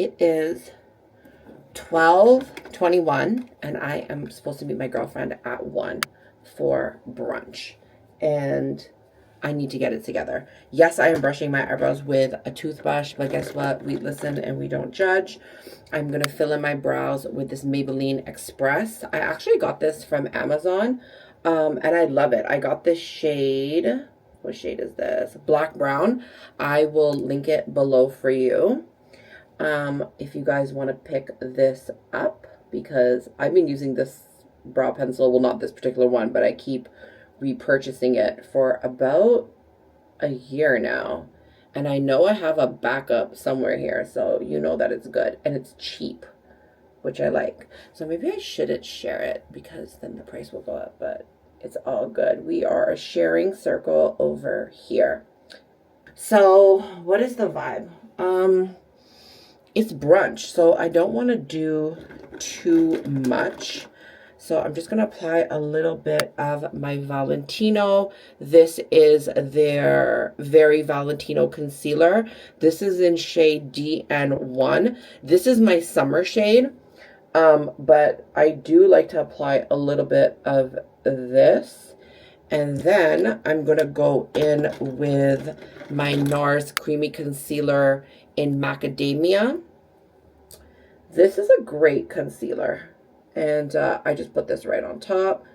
It is 12:21 and I am supposed to meet my girlfriend at 1 for brunch. And I need to get it together. Yes, I am brushing my eyebrows with a toothbrush, but guess what? We listen and we don't judge. I'm going to fill in my brows with this Maybelline Express. I actually got this from Amazon, and I love it. I got this shade. What shade is this? Black Brown. I will link it below for you. If you guys want to pick this up, because I've been using this brow pencil, well, not this particular one, but I keep repurchasing it for about a year now, and I know I have a backup somewhere here, so you know that it's good and it's cheap, which I like. So maybe I shouldn't share it because then the price will go up, but it's all good. We are a sharing circle over here. So what is the vibe? It's brunch, so I don't want to do too much. So I'm just going to apply a little bit of my Valentino. This is their Very Valentino Concealer. This is in shade DN1. This is my summer shade, but I do like to apply a little bit of this. And then I'm going to go in with my NARS Creamy Concealer in Macadamia. This is a great concealer. And I just put this right on top.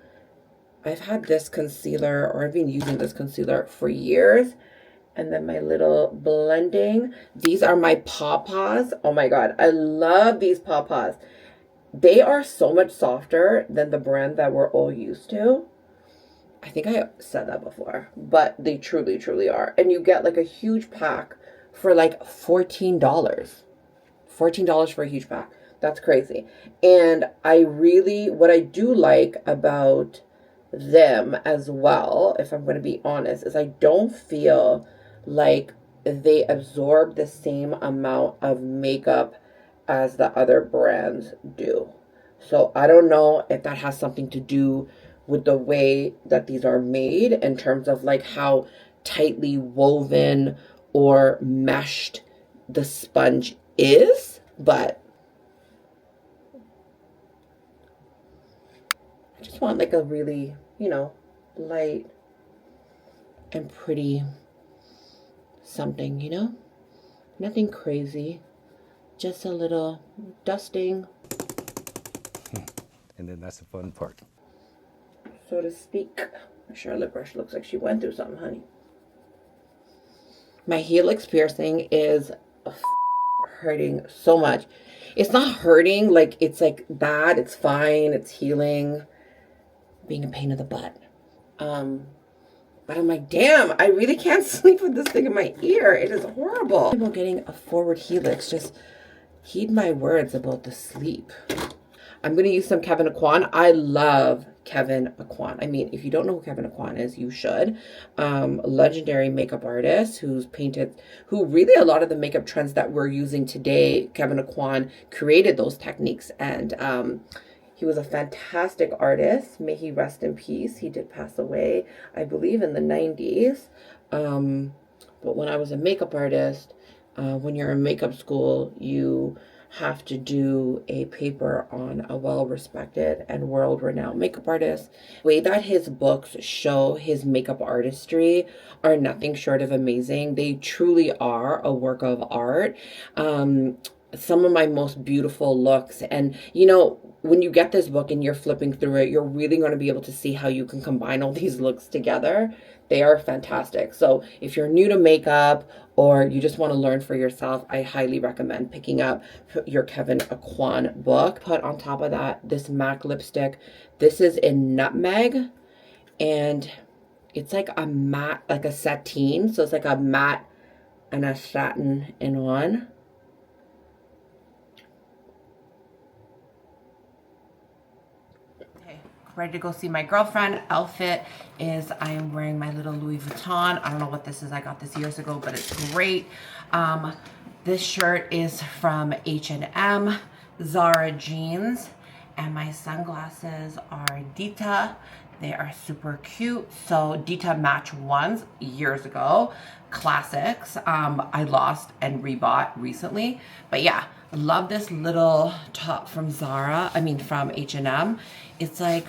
I've had this concealer, or I've been using this concealer for years. And then my little blending. These are my PawPaws. Oh my God, I love these PawPaws. They are so much softer than the brand that we're all used to. I think I said that before, but they truly, truly are. And you get like a huge pack for like $14. $14 for a huge pack. That's crazy. And I really, what I do like about them as well, if I'm going to be honest, is I don't feel like they absorb the same amount of makeup as the other brands do. So I don't know if that has something to do with the way that these are made in terms of like how tightly woven or meshed the sponge is, but I just want like a really, you know, light and pretty something, you know? Nothing crazy. Just a little dusting. And then that's the fun part, so to speak. My Charlotte brush looks like she went through something, honey. My helix piercing is hurting so much. It's not hurting, like it's like bad, it's fine, it's healing. Being a pain in the butt. But I'm like, damn, I really can't sleep with this thing in my ear. It is horrible. About getting a forward helix, just heed my words about the sleep. I'm going to use some Kevin Aucoin. I love Kevin Aucoin. I mean, if you don't know who Kevin Aucoin is, you should. Legendary makeup artist who really a lot of the makeup trends that we're using today, Kevin Aucoin created those techniques. And he was a fantastic artist. May he rest in peace. He did pass away, I believe, in the 90s. But when I was a makeup artist, when you're in makeup school, you have to do a paper on a well-respected and world-renowned makeup artist. The way that his books show his makeup artistry are nothing short of amazing. They truly are a work of art. Some of my most beautiful looks. And, you know, when you get this book and you're flipping through it, you're really going to be able to see how you can combine all these looks together. They are fantastic. So if you're new to makeup or you just want to learn for yourself, I highly recommend picking up your Kevin Aucoin book. Put on top of that this MAC lipstick. This is in Nutmeg, and it's like a matte, like a sateen. So it's like a matte and a satin in one. Ready to go see my girlfriend. Outfit is I am wearing my little Louis Vuitton. I don't know what this is. I got this years ago, but it's great. This shirt is from H&M, Zara jeans, and my sunglasses are Dita. They are super cute. So Dita Match 1s years ago, classics. I lost and rebought recently, but yeah, I love this little top from Zara, I mean from H&M. It's like,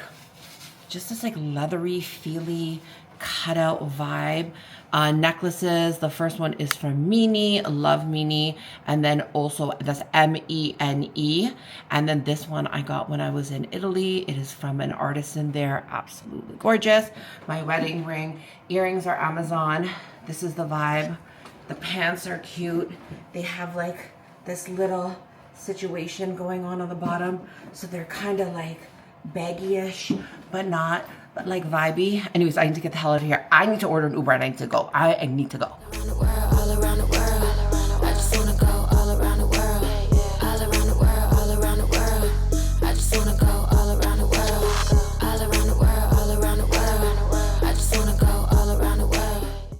just this like leathery, feely, cutout vibe. Necklaces, the first one is from Mini, love Mini, and then also that's M-E-N-E, and then this one I got when I was in Italy. It is from an artisan there, absolutely gorgeous. My wedding ring. Earrings are Amazon. This is the vibe. The pants are cute. They have like this little situation going on the bottom, so they're kind of like baggy-ish, but not, but like vibey. Anyways, I need to get the hell out of here. I need to order an Uber and I need to go. I need to go.